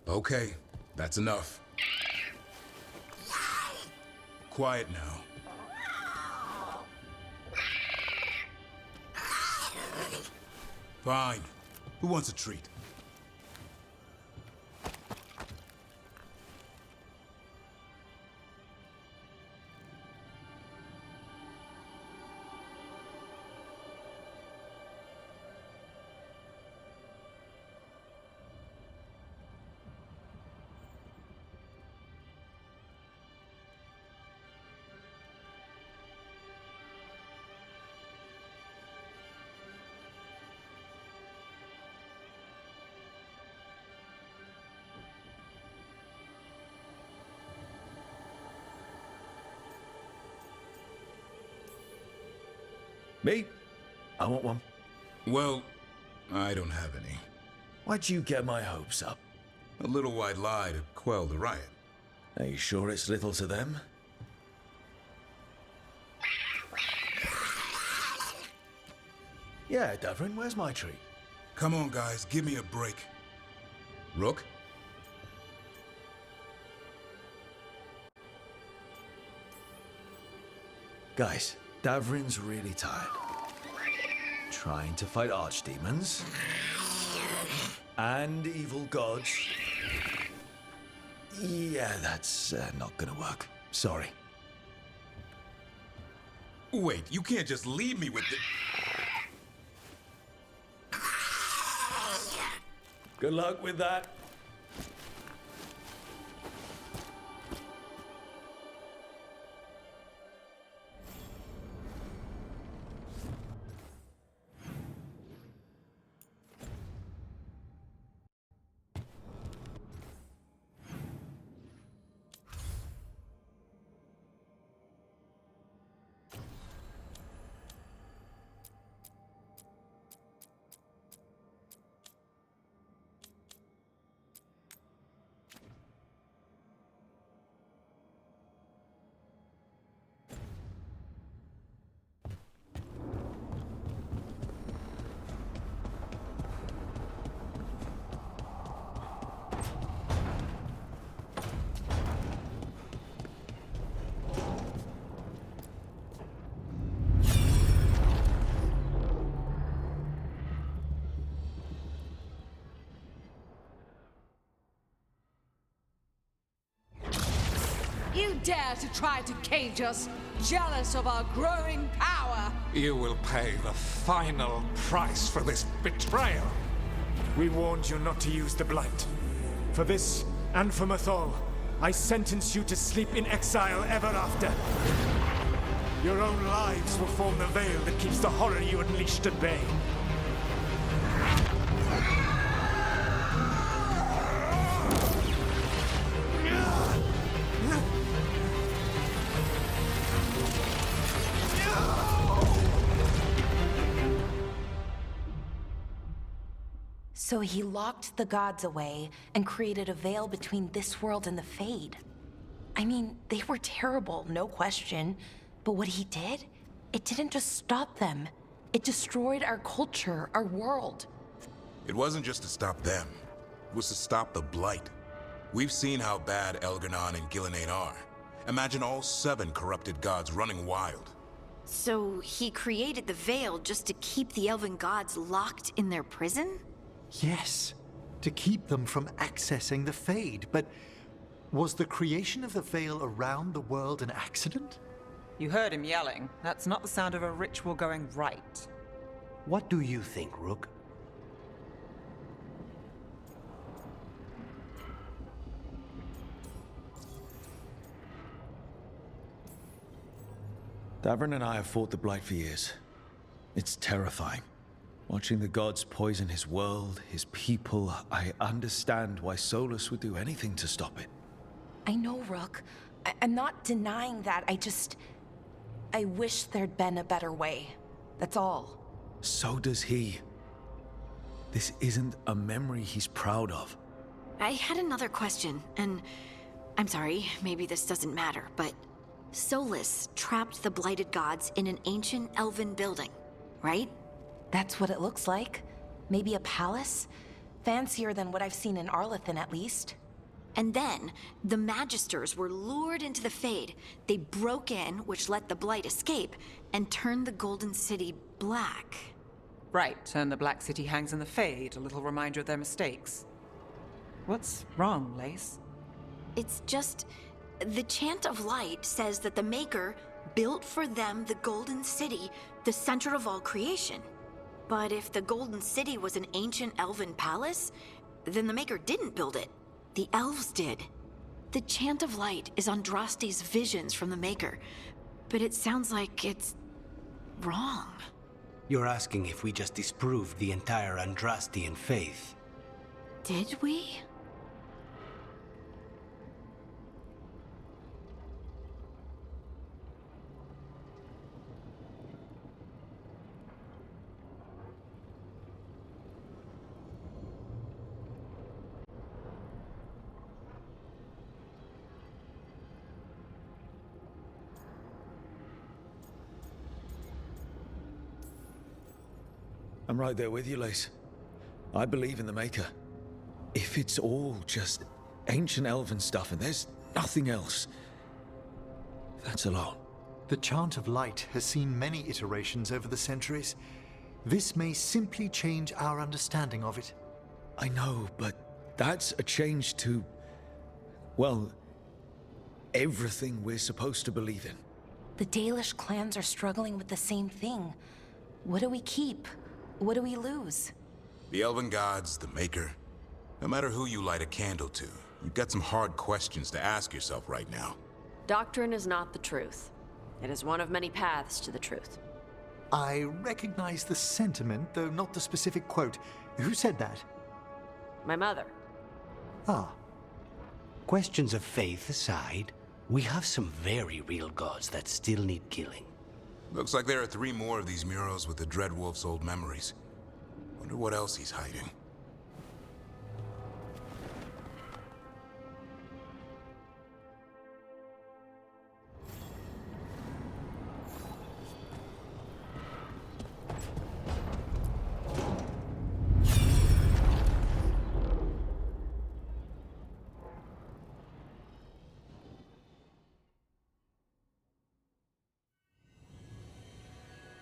Okay, that's enough. Quiet now. Fine. Who wants a treat? Me? I want one. Well, I don't have any. Why'd you get my hopes up? A little white lie to quell the riot. Are you sure it's little to them? Yeah, Davrin, where's my treat? Come on, guys, give me a break. Rook? Guys, Davrin's really tired. Trying to fight archdemons and evil gods. Yeah, that's not gonna work. Sorry. Wait, you can't just leave me with the... Good luck with that. You dare to try to cage us, jealous of our growing power! You will pay the final price for this betrayal. We warned you not to use the Blight. For this, and for Mathol, I sentence you to sleep in exile ever after. Your own lives will form the veil that keeps the horror you unleashed at bay. So he locked the gods away and created a veil between this world and the Fade. I mean, they were terrible, no question. But what he did, it didn't just stop them. It destroyed our culture, our world. It wasn't just to stop them. It was to stop the Blight. We've seen how bad Elgar'nan and Gillenane are. Imagine all 7 corrupted gods running wild. So he created the Veil just to keep the elven gods locked in their prison? Yes, to keep them from accessing the Fade, but was the creation of the Veil around the world an accident? You heard him yelling. That's not the sound of a ritual going right. What do you think, Rook? Davrin and I have fought the Blight for years. It's terrifying. Watching the gods poison his world, his people, I understand why Solus would do anything to stop it. I know, Rook. I'm not denying that. I wish there'd been a better way. That's all. So does he. This isn't a memory he's proud of. I had another question, and I'm sorry, maybe this doesn't matter, but Solus trapped the blighted gods in an ancient elven building, right? That's what it looks like. Maybe a palace? Fancier than what I've seen in Arlethan, at least. And then, the Magisters were lured into the Fade. They broke in, which let the Blight escape, and turned the Golden City black. Right, and the Black City hangs in the Fade, a little reminder of their mistakes. What's wrong, Lace? It's just... the Chant of Light says that the Maker built for them the Golden City, the center of all creation. But if the Golden City was an ancient elven palace, then the Maker didn't build it. The elves did. The Chant of Light is Andraste's visions from the Maker, but it sounds like it's... wrong. You're asking if we just disproved the entire Andrastian faith. Did we? I'm right there with you, Lace. I believe in the Maker. If it's all just ancient elven stuff and there's nothing else, that's a lot. The Chant of Light has seen many iterations over the centuries. This may simply change our understanding of it. I know, but that's a change to, well, everything we're supposed to believe in. The Dalish clans are struggling with the same thing. What do we keep? What do we lose? The elven gods, the Maker. No matter who you light a candle to, you've got some hard questions to ask yourself right now. Doctrine is not the truth. It is one of many paths to the truth. I recognize the sentiment, though not the specific quote. Who said that? My mother. Ah. Questions of faith aside, we have some very real gods that still need killing. Looks like there are 3 more of these murals with the Dreadwolf's old memories. Wonder what else he's hiding.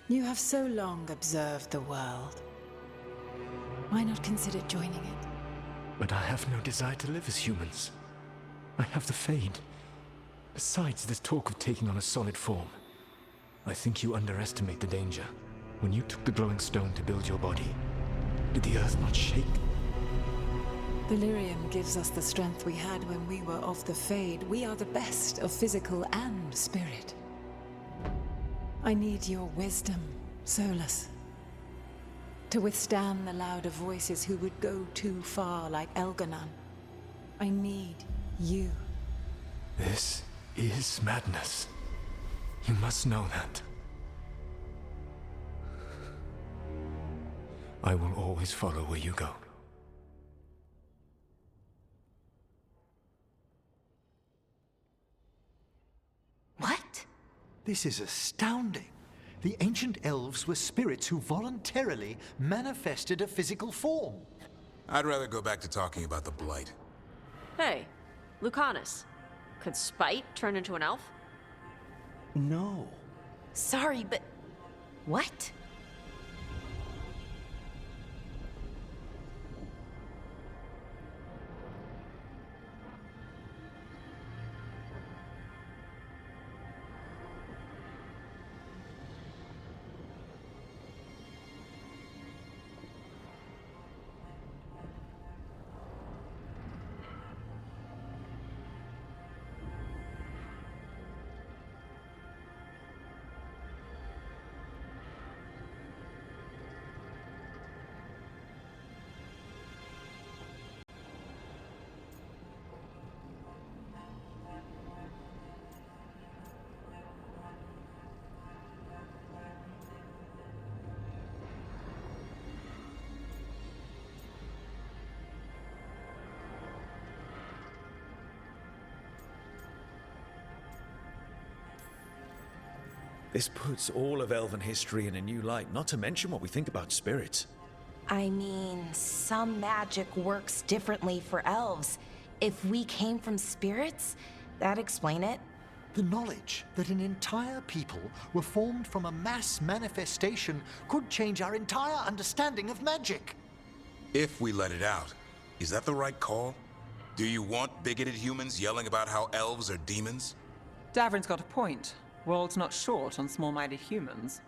You have so long observed the world. Why not consider joining it? But I have no desire to live as humans. I have the Fade. Besides, there's talk of taking on a solid form. I think you underestimate the danger. When you took the glowing stone to build your body, did the earth not shake? Delirium gives us the strength we had when we were of the Fade. We are the best of physical and spirit. I need your wisdom, Solus. To withstand the louder voices who would go too far like Elganon. I need you. This is madness. You must know that. I will always follow where you go. What? This is astounding. The ancient elves were spirits who voluntarily manifested a physical form. I'd rather go back to talking about the Blight. Hey, Lucanus. Could spite turn into an elf? No. Sorry, but... what? This puts all of elven history in a new light, not to mention what we think about spirits. I mean, some magic works differently for elves. If we came from spirits, that'd explain it. The knowledge that an entire people were formed from a mass manifestation could change our entire understanding of magic. If we let it out, is that the right call? Do you want bigoted humans yelling about how elves are demons? Davrin's got a point. World's not short on small-minded humans.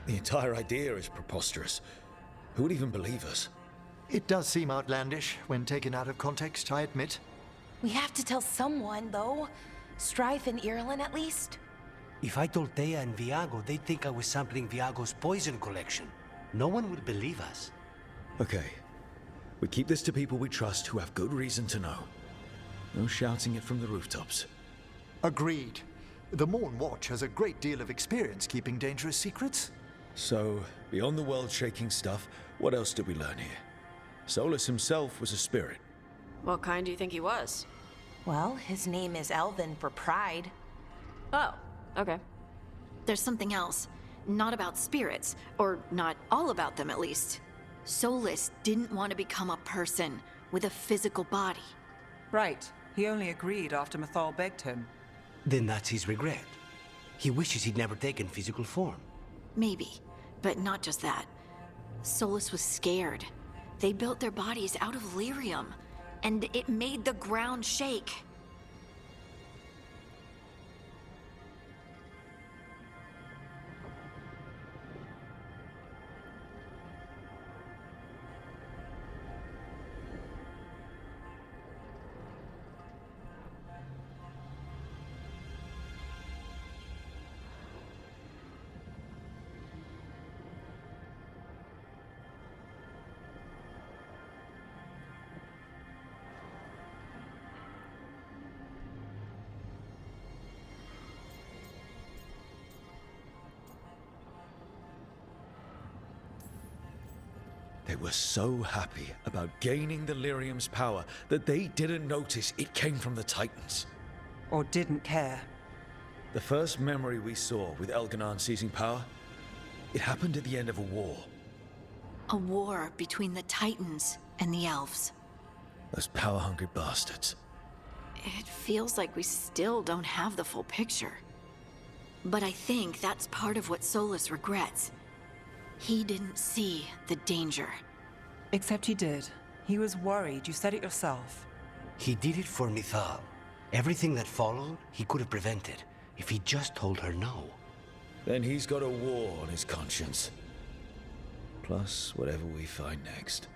The entire idea is preposterous. Who would even believe us? It does seem outlandish when taken out of context, I admit. We have to tell someone, though. Strife and Ireland, at least. If I told Thea and Viago, they'd think I was sampling Viago's poison collection. No one would believe us. Okay. We keep this to people we trust who have good reason to know. No shouting it from the rooftops. Agreed. The Morn Watch has a great deal of experience keeping dangerous secrets. So, beyond the world-shaking stuff, what else did we learn here? Solus himself was a spirit. What kind do you think he was? Well, his name is Elven for pride. Oh, okay. There's something else. Not about spirits, or not all about them at least. Solus didn't want to become a person with a physical body. Right. He only agreed after Mathal begged him. Then that's his regret. He wishes he'd never taken physical form. Maybe, but not just that. Solus was scared. They built their bodies out of lyrium, and it made the ground shake. They were so happy about gaining the lyrium's power that they didn't notice it came from the Titans. Or didn't care. The first memory we saw with Elganon seizing power, it happened at the end of a war. A war between the Titans and the Elves. Those power-hungry bastards. It feels like we still don't have the full picture. But I think that's part of what Solus regrets. He didn't see the danger. Except he did. He was worried. You said it yourself. He did it for Mithal. Everything that followed, he could have prevented, if he just told her no. Then he's got a war on his conscience. Plus, whatever we find next.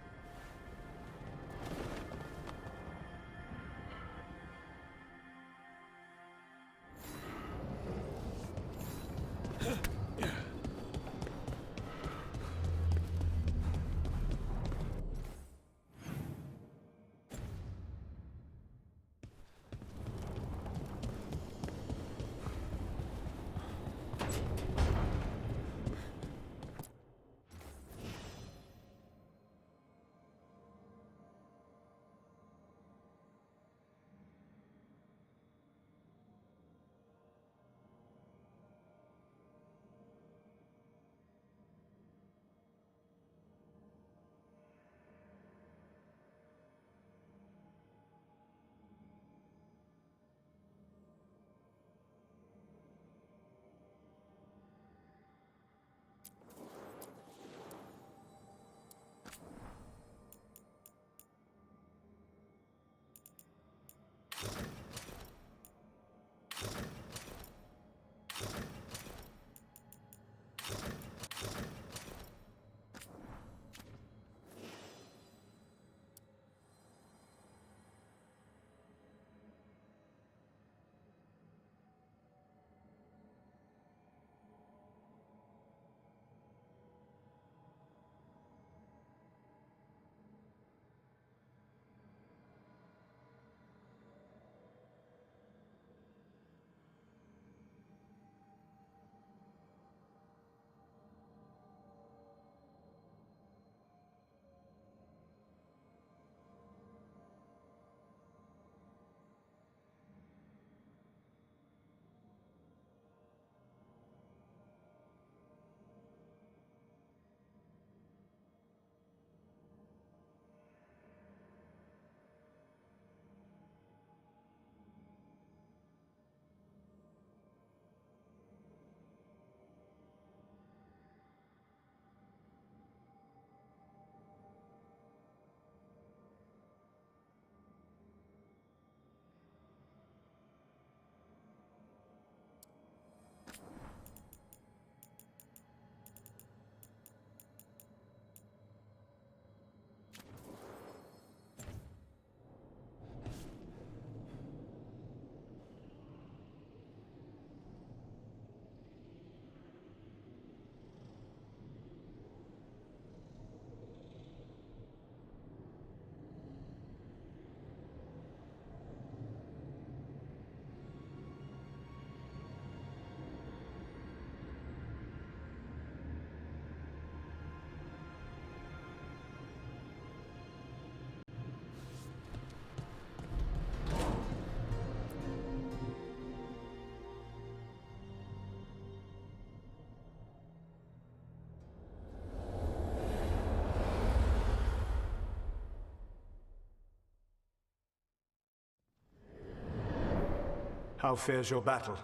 How fares your battle?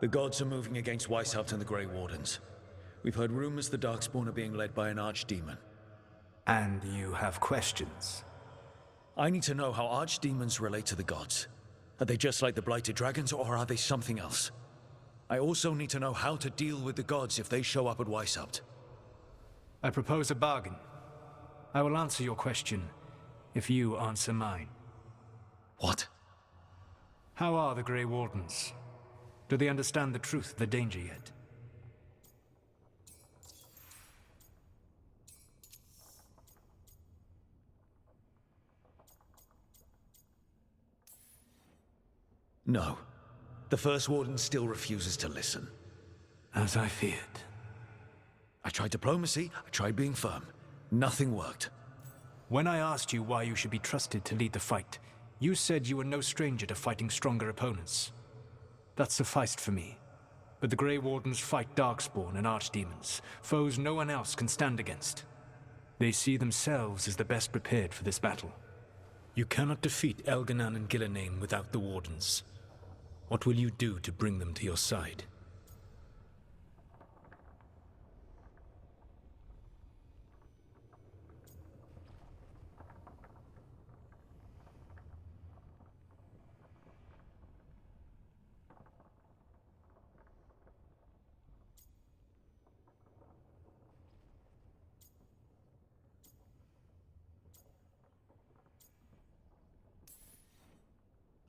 The gods are moving against Weisshaupt and the Grey Wardens. We've heard rumors the Darkspawn are being led by an archdemon. And you have questions? I need to know how archdemons relate to the gods. Are they just like the Blighted Dragons, or are they something else? I also need to know how to deal with the gods if they show up at Weisshaupt. I propose a bargain. I will answer your question if you answer mine. What? How are the Grey Wardens? Do they understand the truth of the danger yet? No. The First Warden still refuses to listen. As I feared. I tried diplomacy, I tried being firm. Nothing worked. When I asked you why you should be trusted to lead the fight, you said you were no stranger to fighting stronger opponents. That sufficed for me. But the Grey Wardens fight Darkspawn and Archdemons, foes no one else can stand against. They see themselves as the best prepared for this battle. You cannot defeat Elganan and Gillenane without the Wardens. What will you do to bring them to your side?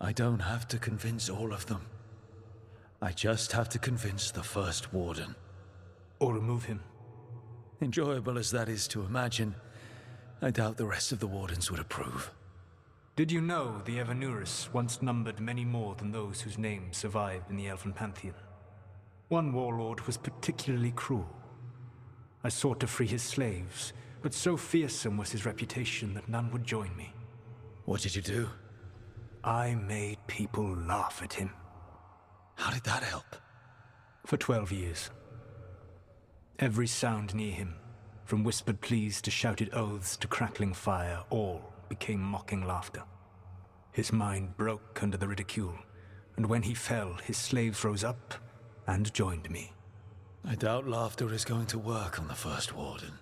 I don't have to convince all of them. I just have to convince the First Warden. Or remove him. Enjoyable as that is to imagine, I doubt the rest of the Wardens would approve. Did you know the Evanurus once numbered many more than those whose names survive in the Elven Pantheon? One warlord was particularly cruel. I sought to free his slaves, but so fearsome was his reputation that none would join me. What did you do? I made people laugh at him. How did that help? For 12 years. Every sound near him, from whispered pleas to shouted oaths to crackling fire, all became mocking laughter. His mind broke under the ridicule, and when he fell, his slaves rose up and joined me. I doubt laughter is going to work on the First Warden.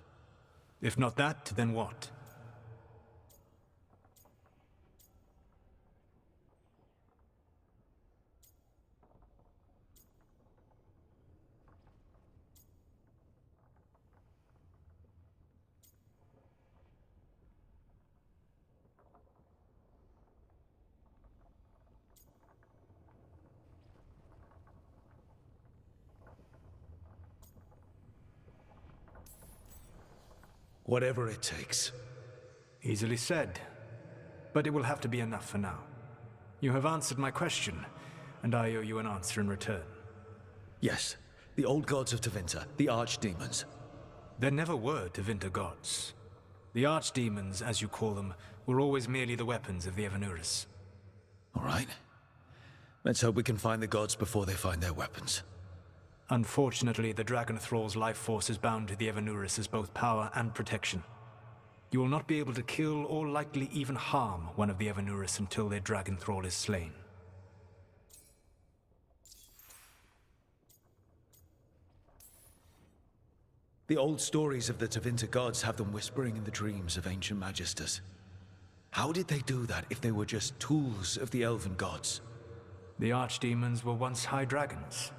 If not that, then what? Whatever it takes. Easily said. But it will have to be enough for now. You have answered my question, and I owe you an answer in return. Yes. The old gods of Tevinter, the archdemons. There never were Tevinter gods. The archdemons, as you call them, were always merely the weapons of the Evanurus. All right. Let's hope we can find the gods before they find their weapons. Unfortunately, the Dragon Thrall's life force is bound to the Evanurus as both power and protection. You will not be able to kill or likely even harm one of the Evanurus until their Dragon Thrall is slain. The old stories of the Tevinter gods have them whispering in the dreams of ancient magisters. How did they do that if they were just tools of the elven gods? The archdemons were once high dragons.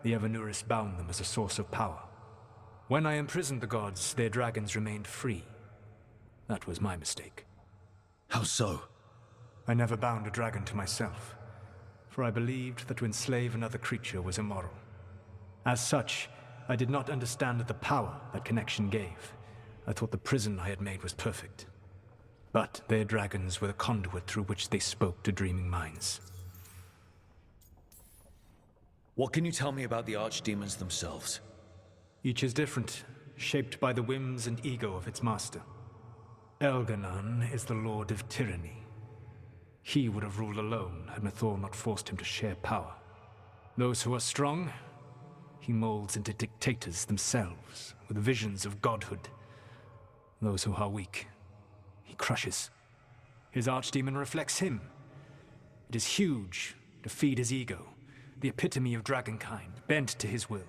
The Evanurus bound them as a source of power. When I imprisoned the gods, their dragons remained free. That was my mistake. How so? I never bound a dragon to myself, for I believed that to enslave another creature was immoral. As such, I did not understand the power that connection gave. I thought the prison I had made was perfect. But their dragons were the conduit through which they spoke to dreaming minds. What can you tell me about the archdemons themselves? Each is different, shaped by the whims and ego of its master. Elganan is the Lord of Tyranny. He would have ruled alone had Mythor not forced him to share power. Those who are strong, he molds into dictators themselves, with visions of godhood. Those who are weak, he crushes. His archdemon reflects him. It is huge, to feed his ego, the epitome of dragonkind, bent to his will.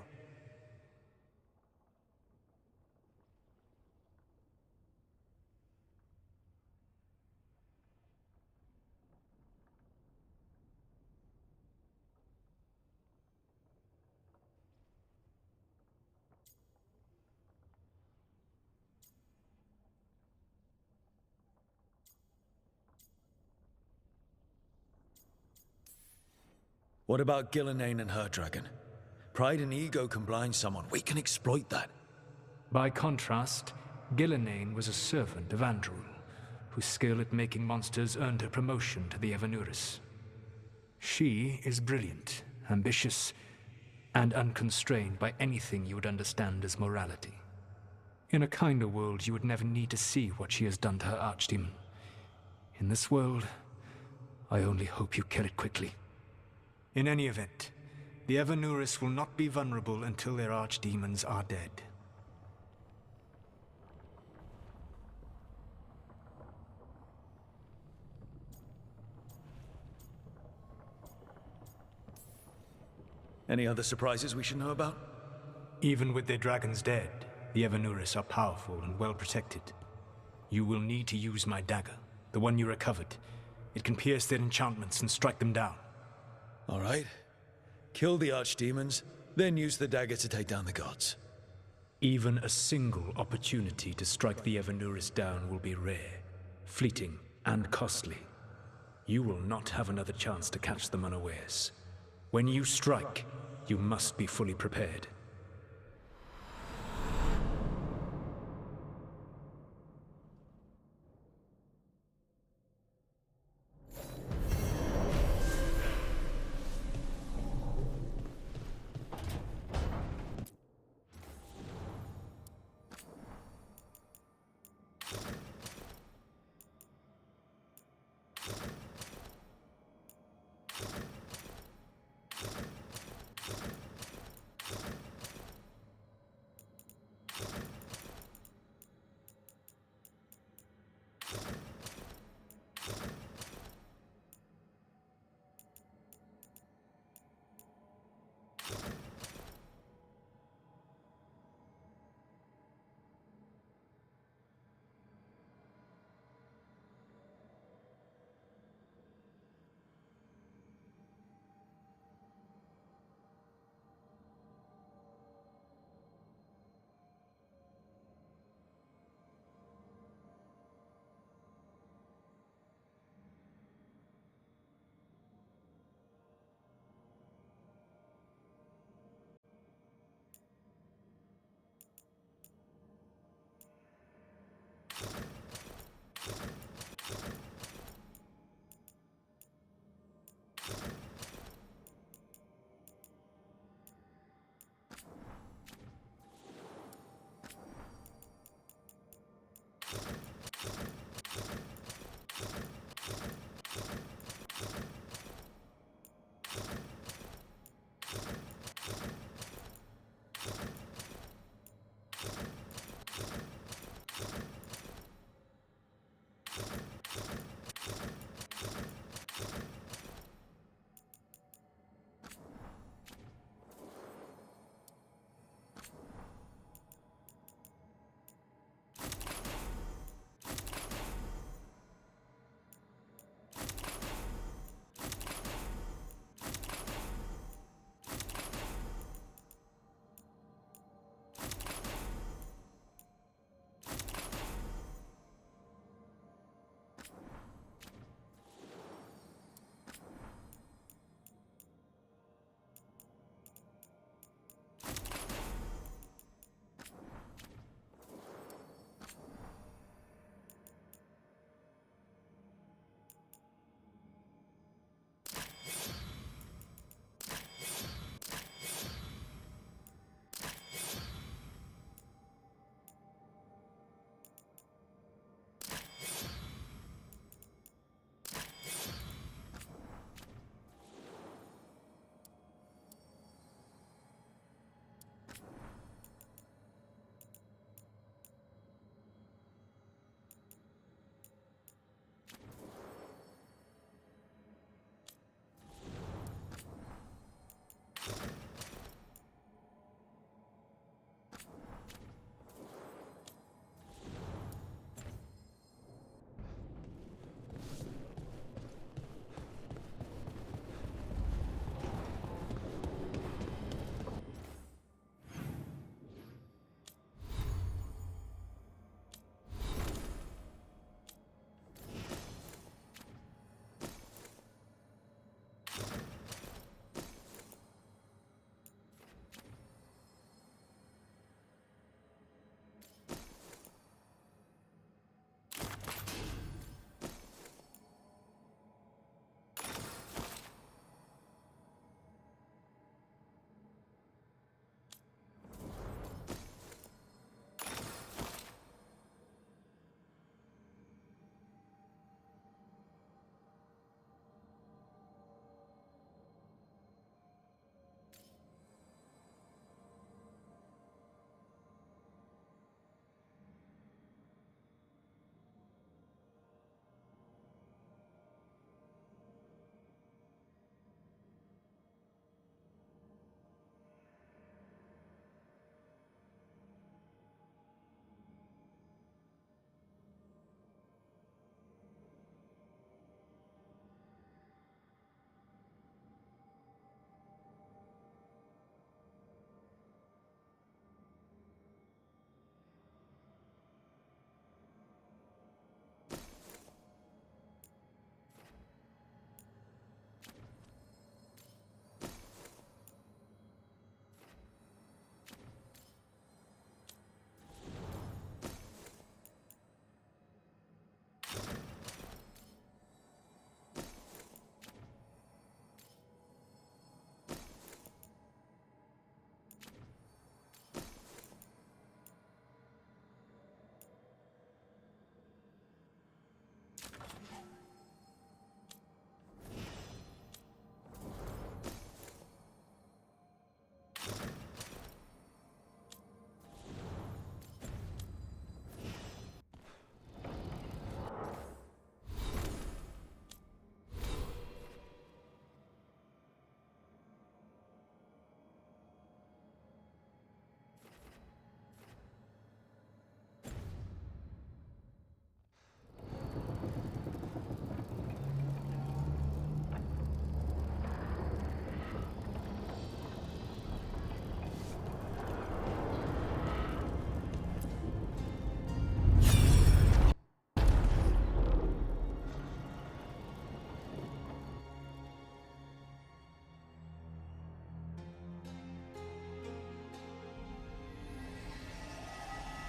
What about Gillenane and her dragon? Pride and ego can blind someone. We can exploit that. By contrast, Gillenane was a servant of Andrul, whose skill at making monsters earned her promotion to the Evanuris. She is brilliant, ambitious, and unconstrained by anything you would understand as morality. In a kinder world, you would never need to see what she has done to her archdemon. In this world, I only hope you kill it quickly. In any event, the Evanuris will not be vulnerable until their archdemons are dead. Any other surprises we should know about? Even with their dragons dead, the Evanuris are powerful and well protected. You will need to use my dagger, the one you recovered. It can pierce their enchantments and strike them down. All right. Kill the archdemons, then use the dagger to take down the gods. Even a single opportunity to strike the Evanuris down will be rare, fleeting, and costly. You will not have another chance to catch them unawares. When you strike, you must be fully prepared.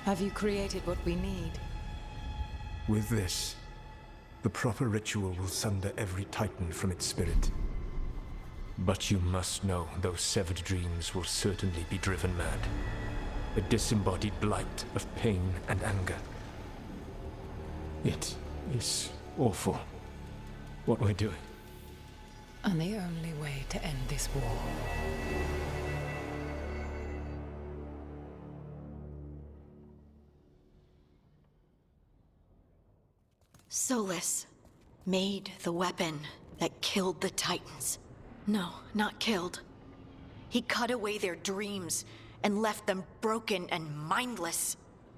Have you created what we need? With this, the proper ritual will sunder every Titan from its spirit. But you must know those severed dreams will certainly be driven mad. A disembodied blight of pain and anger. It is awful what we're doing. And the only way to end this war. Solus made the weapon that killed the Titans. No, not killed. He cut away their dreams and left them broken and mindless.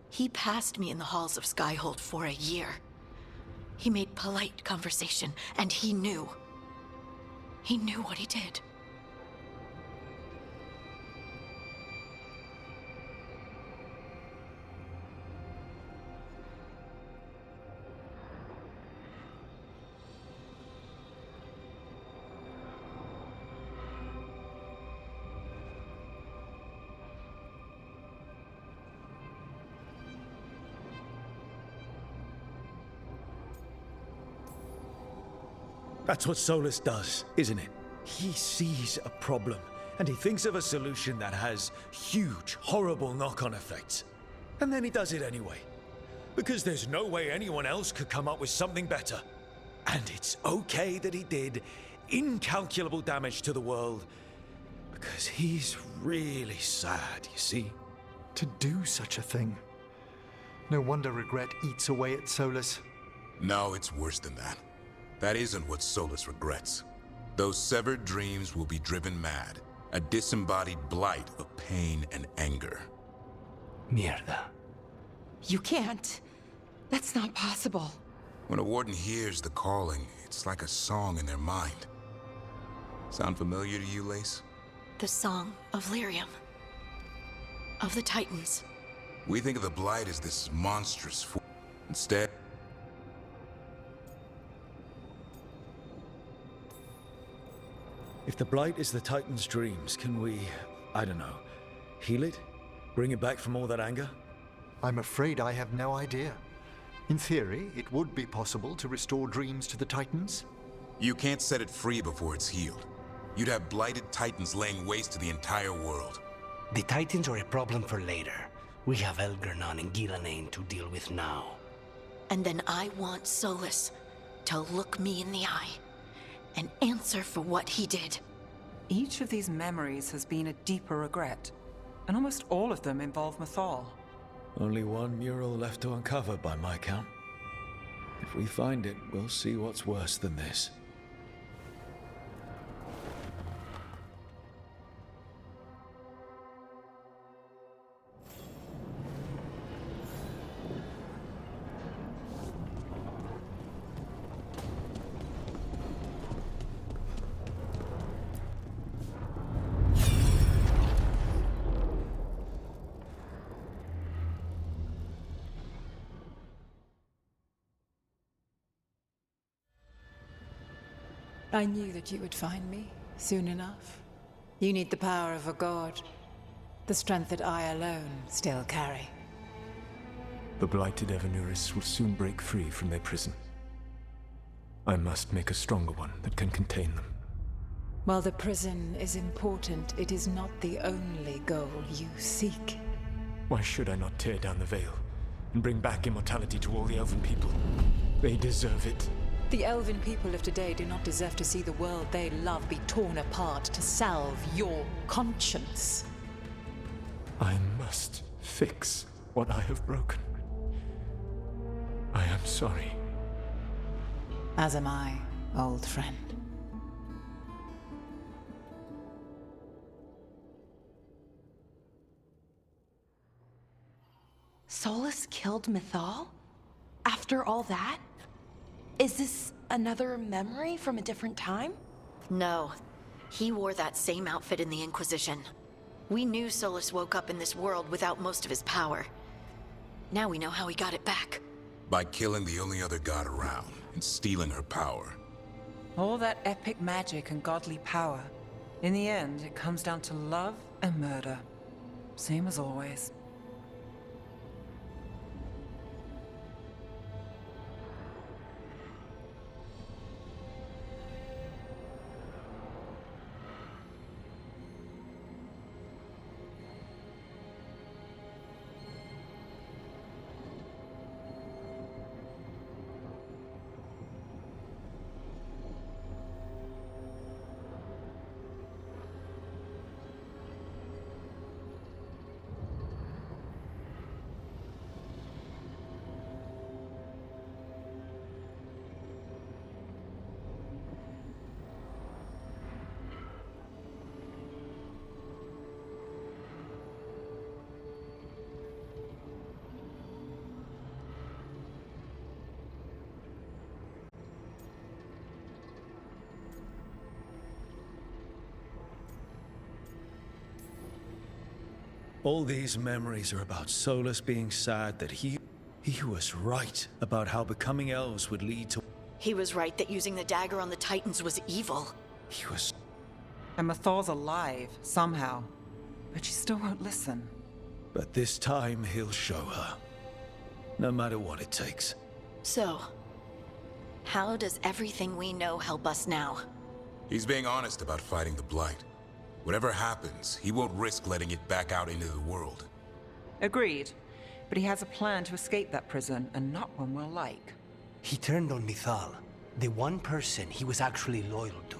He passed me in the halls of Skyhold for a year. He made polite conversation, and he knew. He knew what he did. That's what Solus does, isn't it? He sees a problem, and he thinks of a solution that has huge, horrible knock-on effects. And then he does it anyway. Because there's no way anyone else could come up with something better. And it's okay that he did incalculable damage to the world, because he's really sad, you see? To do such a thing. No wonder regret eats away at Solus. No, it's worse than that. That isn't what Solus regrets. Those severed dreams will be driven mad. A disembodied blight of pain and anger. Mierda. You can't. That's not possible. When a warden hears the calling, it's like a song in their mind. Sound familiar to you, Lace? The song of Lyrium. Of the Titans. We think of the blight as this monstrous force. Instead, if the Blight is the Titan's dreams, can we, I don't know, heal it? Bring it back from all that anger? I'm afraid I have no idea. In theory, it would be possible to restore dreams to the Titans. You can't set it free before it's healed. You'd have blighted Titans laying waste to the entire world. The Titans are a problem for later. We have Elgernon and Ghilanane to deal with now. And then I want Solus to look me in the eye and answer for what he did. Each of these memories has been a deeper regret, and almost all of them involve Mythal. Only one mural left to uncover by my count. If we find it, we'll see what's worse than this. I knew that you would find me soon enough. You need the power of a god, the strength that I alone still carry. The blighted Evanuris will soon break free from their prison. I must make a stronger one that can contain them. While the prison is important, it is not the only goal you seek. Why should I not tear down the veil and bring back immortality to all the Elven people? They deserve it. The Elven people of today do not deserve to see the world they love be torn apart to salve your conscience. I must fix what I have broken. I am sorry. As am I, old friend. Solus killed Mythal? After all that? Is this another memory from a different time? No. He wore that same outfit in the Inquisition. We knew Solus woke up in this world without most of his power. Now we know how he got it back. By killing the only other god around and stealing her power. All that epic magic and godly power. In the end, it comes down to love and murder. Same as always. All these memories are about Solus being sad that he was right about how becoming elves would lead to... He was right that using the dagger on the Titans was evil. He was... And Mythal's alive, somehow. But she still won't listen. But this time he'll show her. No matter what it takes. So, how does everything we know help us now? He's being honest about fighting the Blight. Whatever happens, he won't risk letting it back out into the world. Agreed. But he has a plan to escape that prison, and not one we'll like. He turned on Mythal, the one person he was actually loyal to.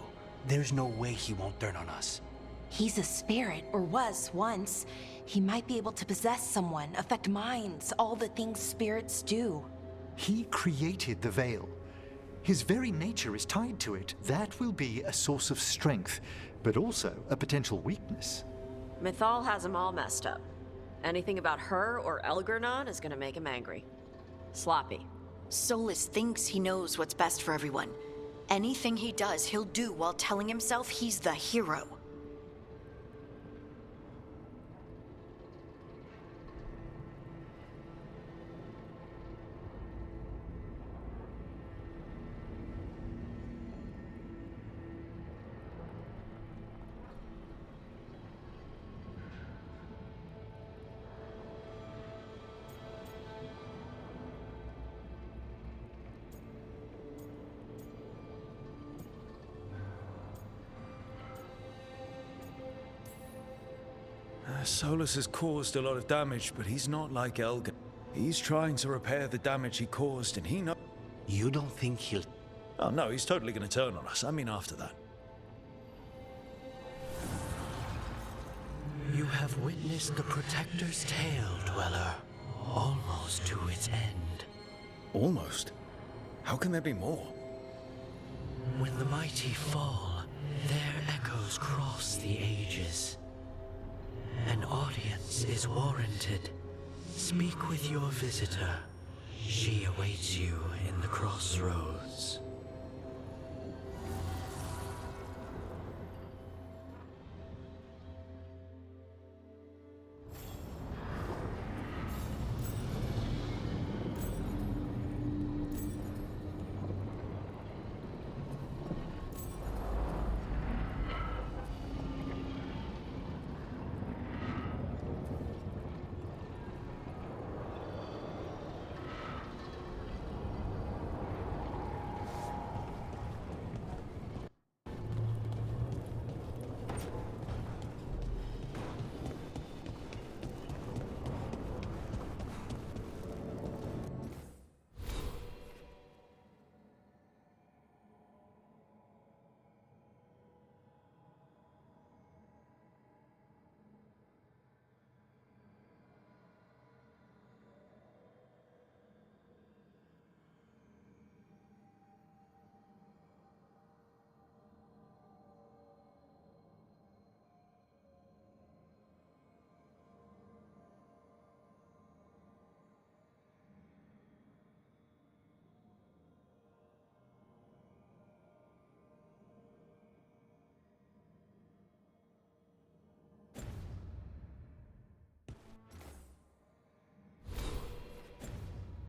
There's no way he won't turn on us. He's a spirit, or was once. He might be able to possess someone, affect minds, all the things spirits do. He created the Veil. His very nature is tied to it. That will be a source of strength, but also a potential weakness. Mythal has him all messed up. Anything about her or Elgernon is gonna make him angry. Sloppy. Solus thinks he knows what's best for everyone. Anything he does, he'll do while telling himself he's the hero. Solus has caused a lot of damage, but he's not like Elgin. He's trying to repair the damage he caused, and he knows... You don't think he'll... Oh no, he's totally gonna turn on us. I mean, after that. You have witnessed the Protector's tale, Dweller. Almost to its end. Almost? How can there be more? When the mighty fall, their echoes cross the ages. An audience is warranted. Speak with your visitor. She awaits you in the crossroads.